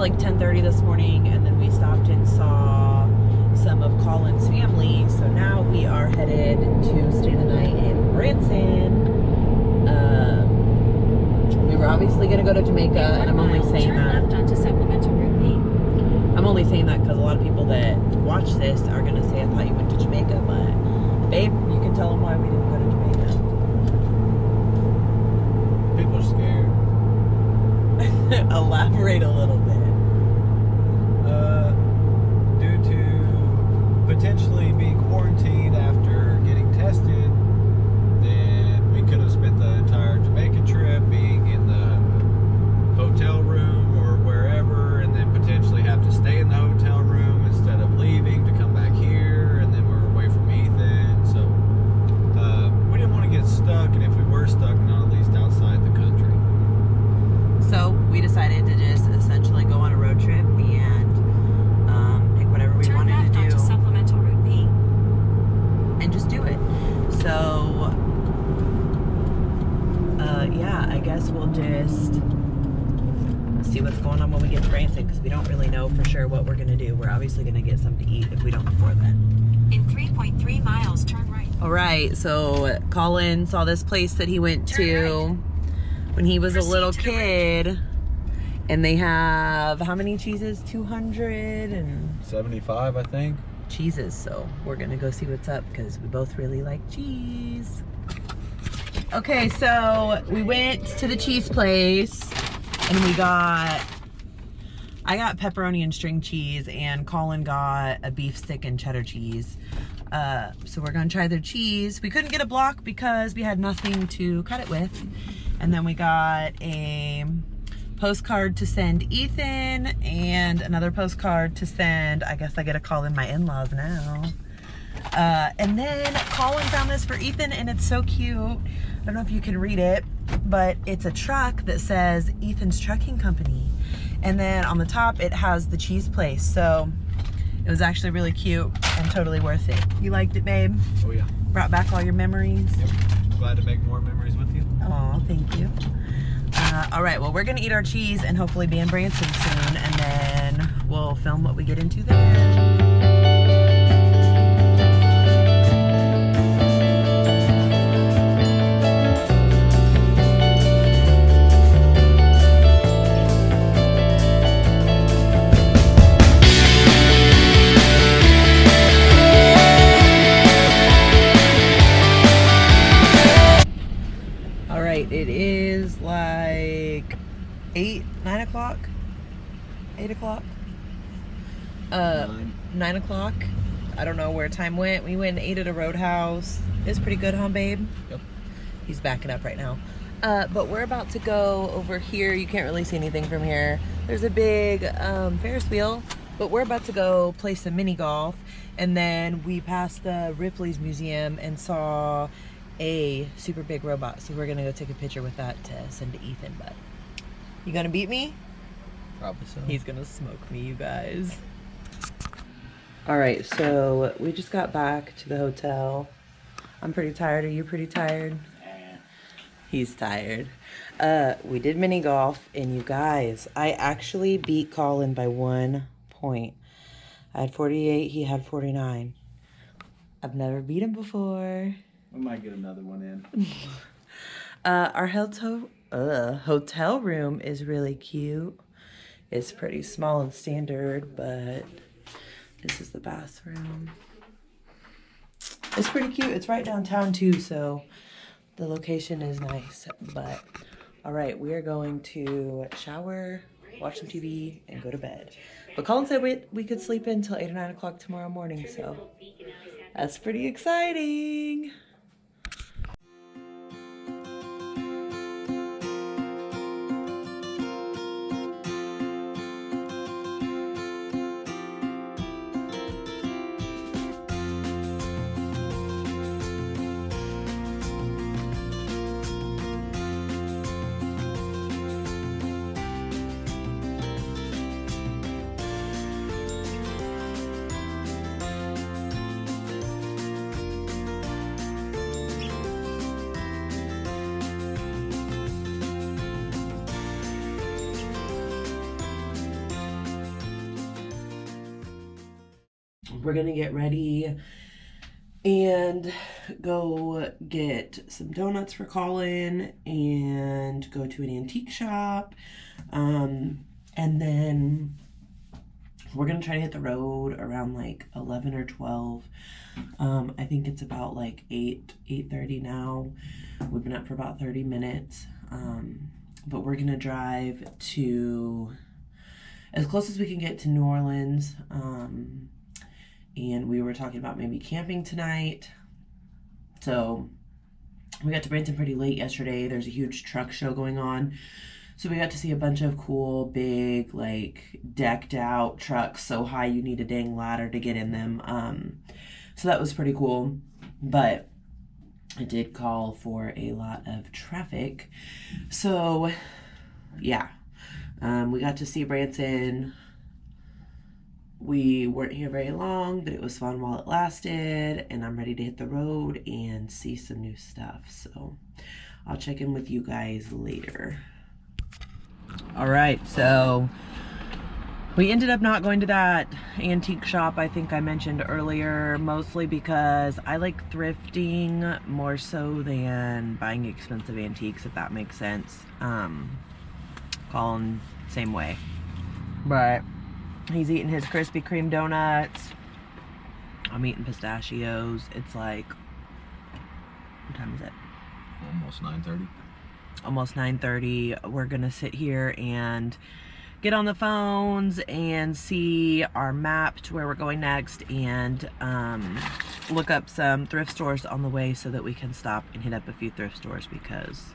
till like 10:30 this morning, and then we stopped and saw some of Colin's family. So now we are headed to stay the night in Branson. We were obviously going to go to Jamaica, and I'm only saying that. I'm only saying that because a lot of people that watch this are going to say, I thought you went to Jamaica, but babe, you can tell them why we didn't go to Jamaica. People are scared. Elaborate a little bit. Due to potentially being quarantined after getting tested, then we could have spent the entire Jamaica trip being in the hotel room or wherever, and then potentially have to stay in the hotel room instead of leaving to come back here, and then we're away from Ethan. So we didn't want to get stuck, and if we were stuck, not at least outside the country. So we decided to just essentially go on a road trip and pick whatever we wanted to do Supplemental route P. and just do it. So yeah, I guess we'll just see what's going on when we get to Branson, because we don't really know for sure what we're gonna do. We're obviously gonna get something to eat if we don't before then. In 3.3 miles, turn right. All right, so Colin saw this place that he went to when he was a little kid, and they have how many cheeses? 275, I think. cheeses. So we're gonna go see what's up because we both really like cheese. Okay, so we went to the cheese place and I got pepperoni and string cheese, and Colin got a beef stick and cheddar cheese. So we're gonna try their cheese. We couldn't get a block because we had nothing to cut it with. And then we got a postcard to send Ethan and another postcard to send, I guess I get to call them my in-laws now. And then Colin found this for Ethan, and it's so cute. I don't know if you can read it, but it's a truck that says Ethan's Trucking Company. And then on the top, it has the cheese place. So it was actually really cute and totally worth it. You liked it, babe? Oh yeah. Brought back all your memories? Yep. Glad to make more memories with you. Oh, thank you. All right, well, we're gonna eat our cheese and hopefully be in Branson soon, and then we'll film what we get into there. It is like 9 o'clock. 9 o'clock. I don't know where time went. We went and ate at a Roadhouse. It's pretty good, huh, babe? Yep. He's backing up right now. But we're about to go over here. You can't really see anything from here. There's a big Ferris wheel, but we're about to go play some mini golf. And then we passed the Ripley's Museum and saw a super big robot, so we're gonna go take a picture with that to send to Ethan. But you gonna beat me? Probably so. He's gonna smoke me, you guys. All right, so we just got back to the hotel. I'm pretty tired. Are you pretty tired? He's tired. We did mini golf, and you guys, I actually beat Colin by 1 point. I had 48, he had 49. I've never beat him before. We might get another one in. Our hotel room is really cute. It's pretty small and standard, but this is the bathroom. It's pretty cute. It's right downtown too, so the location is nice. But all right, we are going to shower, watch some TV, and go to bed. But Colin said we could sleep in till 8 or 9 o'clock tomorrow morning, so that's pretty exciting. we're gonna get ready and go get some donuts for Colin and go to an antique shop. And then we're gonna try to hit the road around like 11 or 12. I think it's about like 8:30 now. We've been up for about 30 minutes. But we're gonna drive to as close as we can get to New Orleans. And we were talking about maybe camping tonight. So we got to Branson pretty late yesterday. There's a huge truck show going on. So we got to see a bunch of cool, big, like, decked out trucks so high you need a dang ladder to get in them. So that was pretty cool. But it did call for a lot of traffic. So, yeah. We got to see Branson. We weren't here very long, but it was fun while it lasted, and I'm ready to hit the road and see some new stuff. So I'll check in with you guys later. All right, so we ended up not going to that antique shop I think I mentioned earlier, mostly because I like thrifting more so than buying expensive antiques, if that makes sense. Colin, same way. But he's eating his Krispy Kreme donuts. I'm eating pistachios. It's like, what time is it? Almost 9:30. Almost 9:30. We're gonna sit here and get on the phones and see our map to where we're going next, and look up some thrift stores on the way so that we can stop and hit up a few thrift stores because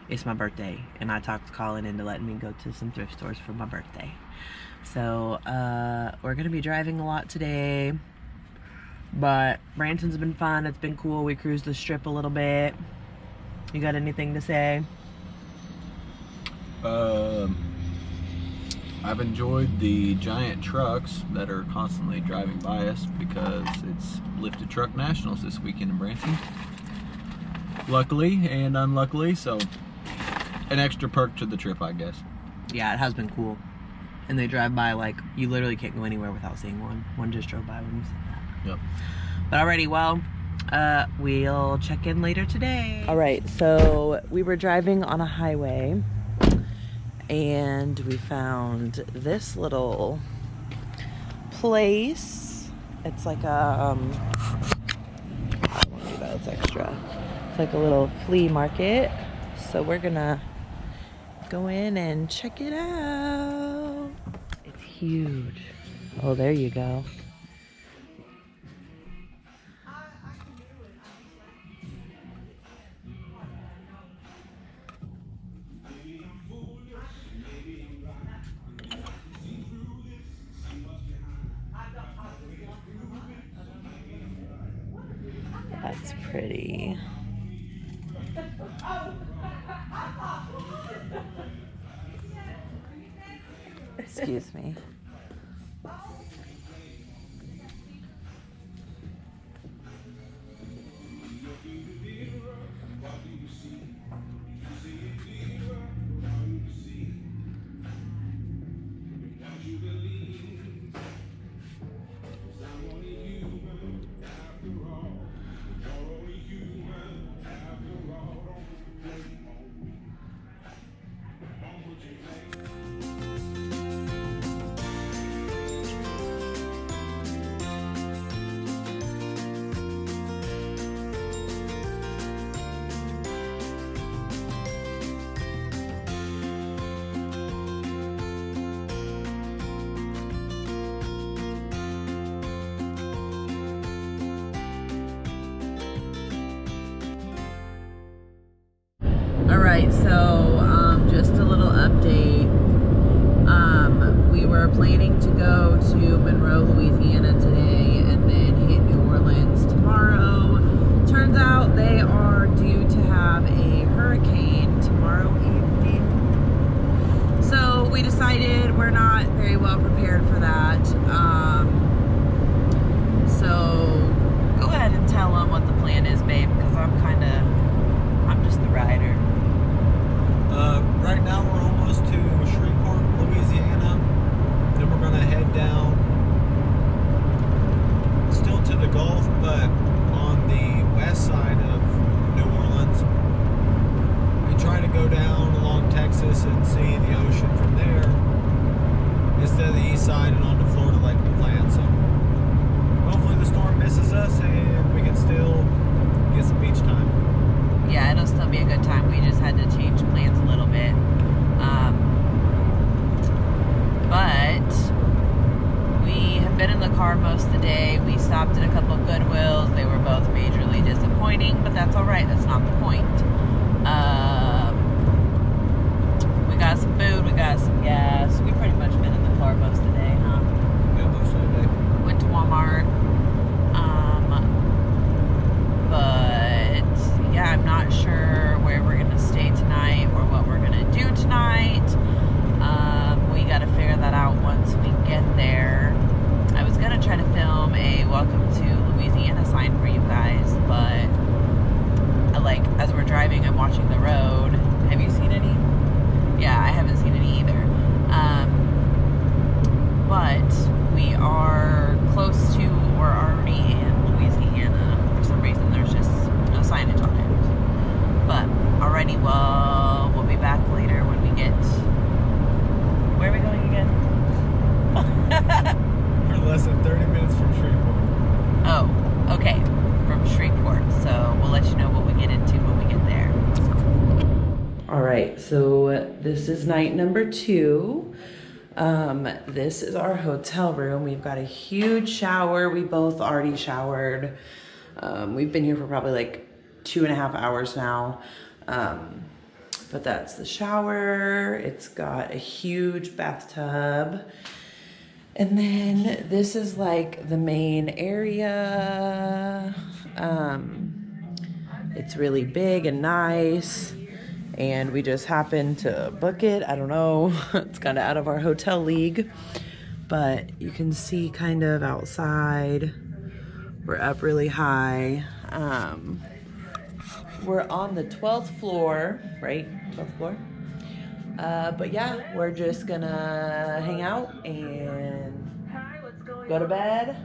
it's my birthday and I talked Colin into letting me go to some thrift stores for my birthday. So we're gonna be driving a lot today, but Branson's been fun. It's been cool. We cruised the strip a little bit. You got anything to say? I've enjoyed the giant trucks that are constantly driving by us because it's Lifted Truck Nationals this weekend in Branson. Luckily and unluckily, so an extra perk to the trip, I guess. Yeah, it has been cool. And they drive by like, you literally can't go anywhere without seeing one. One just drove by when you said that. Yep. But alrighty, well, we'll check in later today. Alright, so we were driving on a highway and we found this little place. It's like a, I don't want to do that, it's extra. It's like a little flea market. So we're gonna go in and check it out. It's huge. Oh, there you go. That's pretty. Excuse me. Alright, so just a little update. We were planning to go to Monroe, Louisiana today and then hit New Orleans tomorrow. Turns out they are due to have a hurricane tomorrow evening. So we decided we're not very well prepared for that. So go ahead and tell them what the plan is, babe, because I'm just the rider. Right now we're almost to Shreveport, Louisiana. Then we're gonna head down that's all right. That's not the point. We got some food. We got some gas. We've pretty much been in the car most of the day, huh? Yeah, most of the day. Went to Walmart. But yeah, I'm not sure where we're gonna stay tonight or what we're gonna do tonight. We gotta figure that out once we get there. I was gonna try to film a welcome to Louisiana sign for you guys, but like as we're driving, I'm watching the road. Have you seen any? Yeah, I haven't seen any either. But we are close to or already in Louisiana. For some reason, there's just no signage on it. But alrighty, well, we'll be back later when we get. Where are we going again? We're less than 30 minutes from Shreveport. Oh, okay, from Shreveport. So we'll let you know what we get into when we get there. All right, so this is night number 2. This is our hotel room. We've got a huge shower. We both already showered. We've been here for probably like 2.5 hours now. But that's the shower. It's got a huge bathtub. And then this is like the main area. It's really big and nice. And we just happened to book it. I don't know. It's kind of out of our hotel league. But you can see kind of outside. We're up really high. We're on the 12th floor, right? 12th floor. But yeah, we're just gonna hang out and go to bed,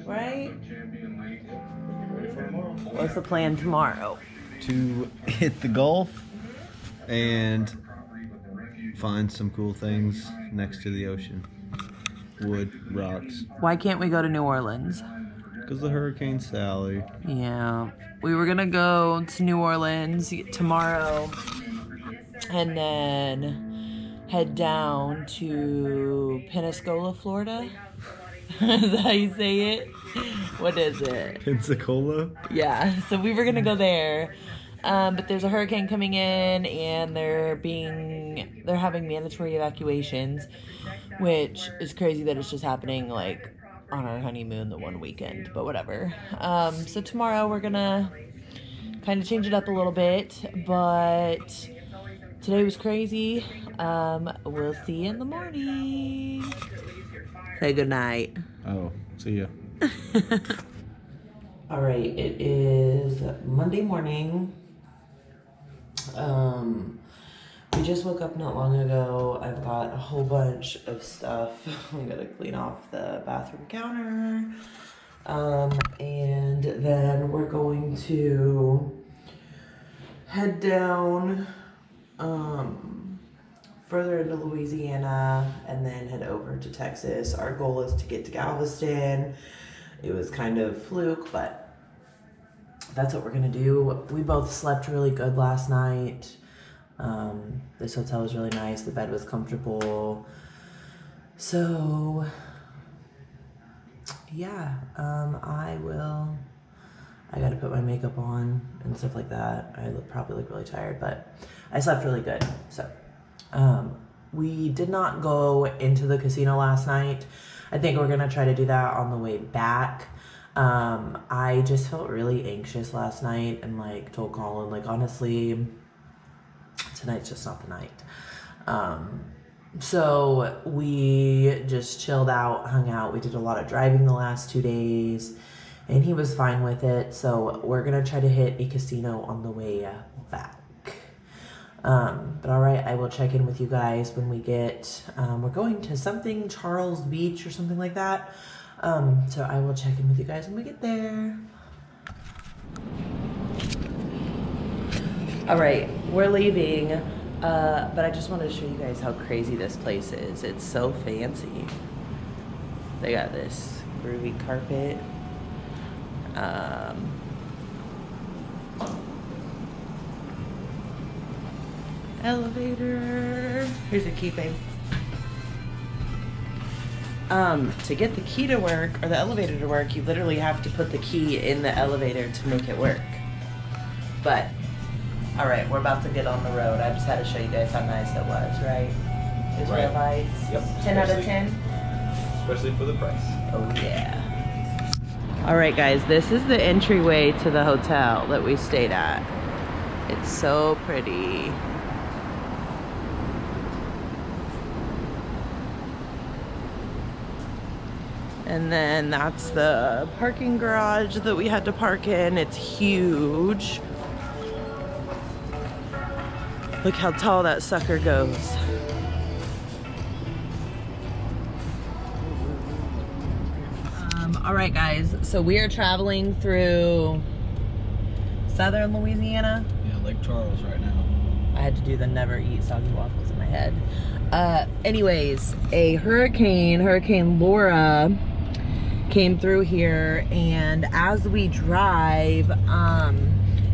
right? What's the plan tomorrow? To hit the Gulf and find some cool things next to the ocean. Wood, rocks. Why can't we go to New Orleans? Because of Hurricane Sally. Yeah, we were gonna go to New Orleans tomorrow and then head down to Pensacola, Florida. Is that how you say it? What is it? Pensacola? Yeah, so we were gonna go there, but there's a hurricane coming in and they're having mandatory evacuations, which is crazy that it's just happening like on our honeymoon the one weekend, but whatever. So tomorrow we're gonna kind of change it up a little bit, but today was crazy. We'll see you in the morning. Say good night. Oh, see ya. All right, it is Monday morning. We just woke up not long ago. I've got a whole bunch of stuff. I'm gonna clean off the bathroom counter. And then we're going to head down further into Louisiana and then head over to Texas. Our goal is to get to Galveston. It was kind of fluke, but that's what we're gonna do. We both slept really good last night. This hotel was really nice. The bed was comfortable. So yeah, I gotta put my makeup on and stuff like that. I probably look really tired, but I slept really good. So we did not go into the casino last night. I think we're gonna try to do that on the way back. I just felt really anxious last night and like told Colin, like, honestly, tonight's just not the night. So we just chilled out, hung out. We did a lot of driving the last 2 days and he was fine with it. So we're gonna try to hit a casino on the way back. But all right, I will check in with you guys when we get, we're going to something, Charles Beach or something like that. So I will check in with you guys when we get there. All right, we're leaving, but I just wanted to show you guys how crazy this place is. It's so fancy. They got this groovy carpet. Elevator. Here's a key, babe. To get the key to work, or the elevator to work, you literally have to put the key in the elevator to make it work. But, all right, we're about to get on the road. I just had to show you guys how nice it was, right? Is Right. real nice. Yep. 10 out of 10. Especially for the price. Oh yeah. All right, guys, this is the entryway to the hotel that we stayed at. It's so pretty. And then that's the parking garage that we had to park in. It's huge. Look how tall that sucker goes. All right, guys, so we are traveling through southern Louisiana. Yeah, Lake Charles right now. I had to do the never eat soggy waffles in my head. Anyways, a Hurricane Laura, came through here, and as we drive,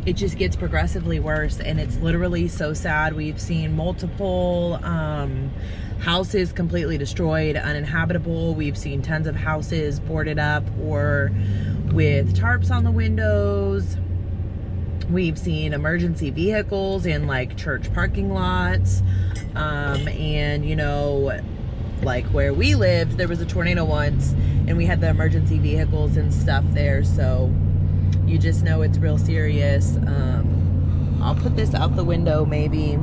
it just gets progressively worse, and it's literally so sad. We've seen multiple houses completely destroyed, uninhabitable. We've seen tons of houses boarded up or with tarps on the windows. We've seen emergency vehicles in like church parking lots. And you know, like where we lived, there was a tornado once and we had the emergency vehicles and stuff there. So you just know it's real serious. I'll put this out the window maybe,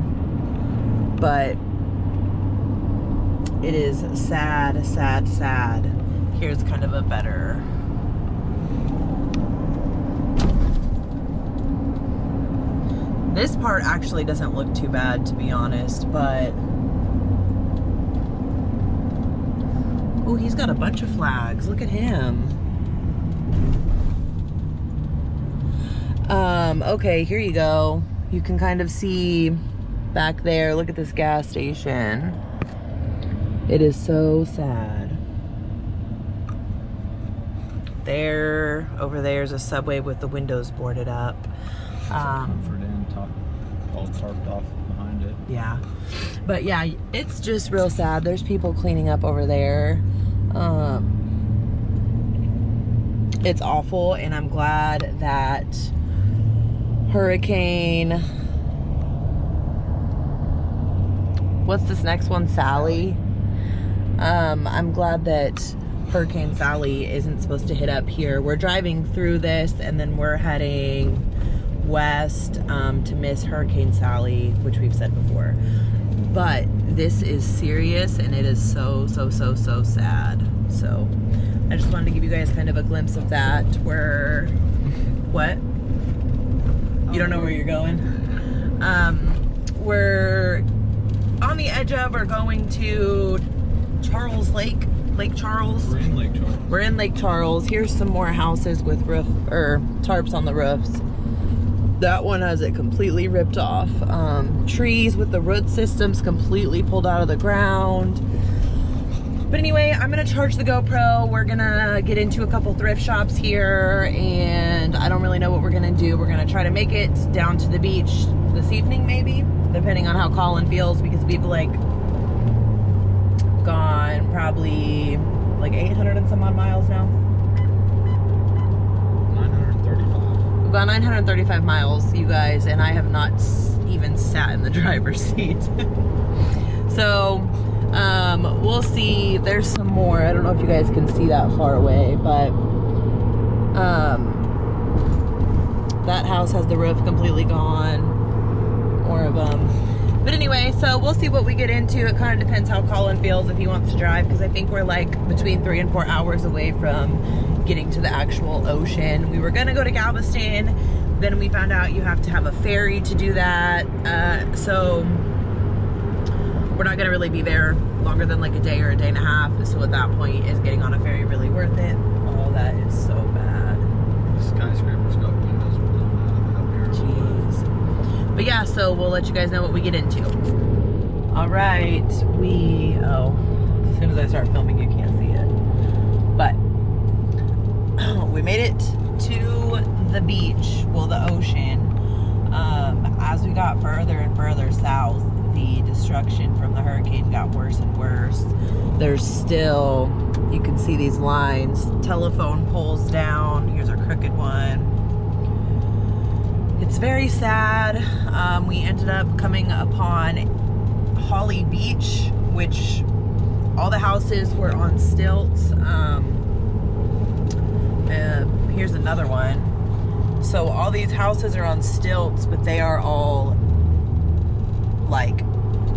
but it is sad, sad, sad. Here's kind of a better. This part actually doesn't look too bad, to be honest, but oh, he's got a bunch of flags. Look at him. Okay, here you go. You can kind of see back there. Look at this gas station. It is so sad. There, over there is a Subway with the windows boarded up. Comfort Inn, all tarped off behind it. Yeah, but yeah, it's just real sad. There's people cleaning up over there. It's awful, and I'm glad that Hurricane, what's this next one, Sally? I'm glad that Hurricane Sally isn't supposed to hit up here. We're driving through this, and then we're heading west to miss Hurricane Sally, which we've said before. But this is serious, and it is so, so, so, so sad. So I just wanted to give you guys kind of a glimpse of that. Where, what? You don't know where you're going? We're on the edge of, or going to Charles Lake Charles. We're in Lake Charles. We're in Lake Charles. Here's some more houses with tarps on the roofs. That one has it completely ripped off. Trees with the root systems completely pulled out of the ground. But anyway, I'm gonna charge the GoPro. We're gonna get into a couple thrift shops here, and I don't really know what we're gonna do. We're gonna try to make it down to the beach this evening, maybe, depending on how Colin feels, because we've like gone probably like 800 and some odd miles now. 935. We've gone 935 miles, you guys, and I have not even sat in the driver's seat. So, we'll see. There's some more. I don't know if you guys can see that far away, but that house has the roof completely gone. More of them. But anyway, so we'll see what we get into. It kind of depends how Colin feels, if he wants to drive, because I think we're like between 3 and 4 hours away from getting to the actual ocean. We were gonna go to Galveston, then we found out you have to have a ferry to do that. So we're not gonna really be there longer than like a day or a day and a half. So at that point, is getting on a ferry really worth it? Oh, that is so bad. The skyscraper's got windows blown out of it up here. Jeez. But yeah, so we'll let you guys know what we get into. All right, as soon as I start filming, you can't see it. But we made it to the beach, well, the ocean. As we got further and further south, the destruction from the hurricane got worse and worse. There's still, you can see these lines, telephone poles down. Here's our crooked one. It's very sad. We ended up coming upon Holly Beach, which all the houses were on stilts. Here's another one. So all these houses are on stilts, but they are all like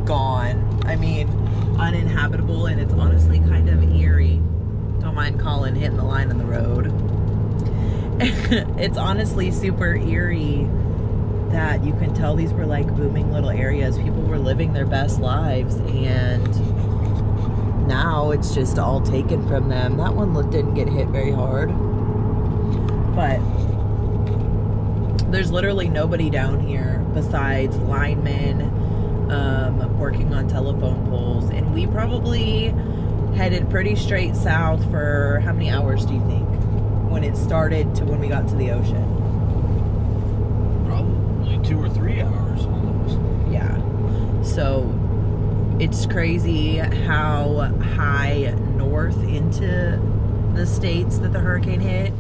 gone. I mean, uninhabitable, and it's honestly kind of eerie. Don't mind Colin hitting the line on the road. It's honestly super eerie that you can tell these were like booming little areas. People were living their best lives, and now it's just all taken from them. That one didn't get hit very hard, but there's literally nobody down here besides linemen working on telephone poles, and we probably headed pretty straight south for how many hours do you think, when it started to when we got to the ocean? Probably 2 or 3 hours almost. Yeah. So it's crazy how high north into the states that the hurricane hit.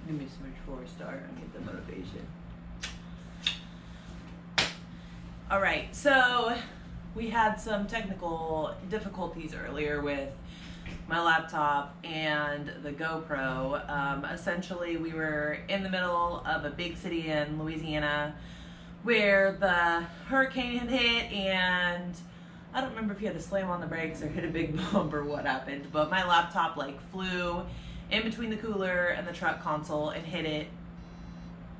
Give me switch for a start and get the motivation. All right, so we had some technical difficulties earlier with my laptop and the GoPro. Essentially, we were in the middle of a big city in Louisiana where the hurricane had hit, and I don't remember if you had to slam on the brakes or hit a big bump or what happened, but my laptop like flew in between the cooler and the truck console and hit it,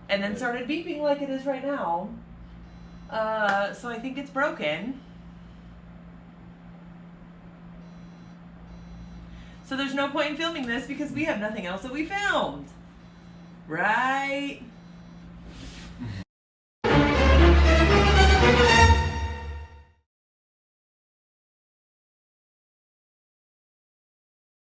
and then started beeping like it is right now. So I think it's broken. So there's no point in filming this because we have nothing else that we filmed. Right?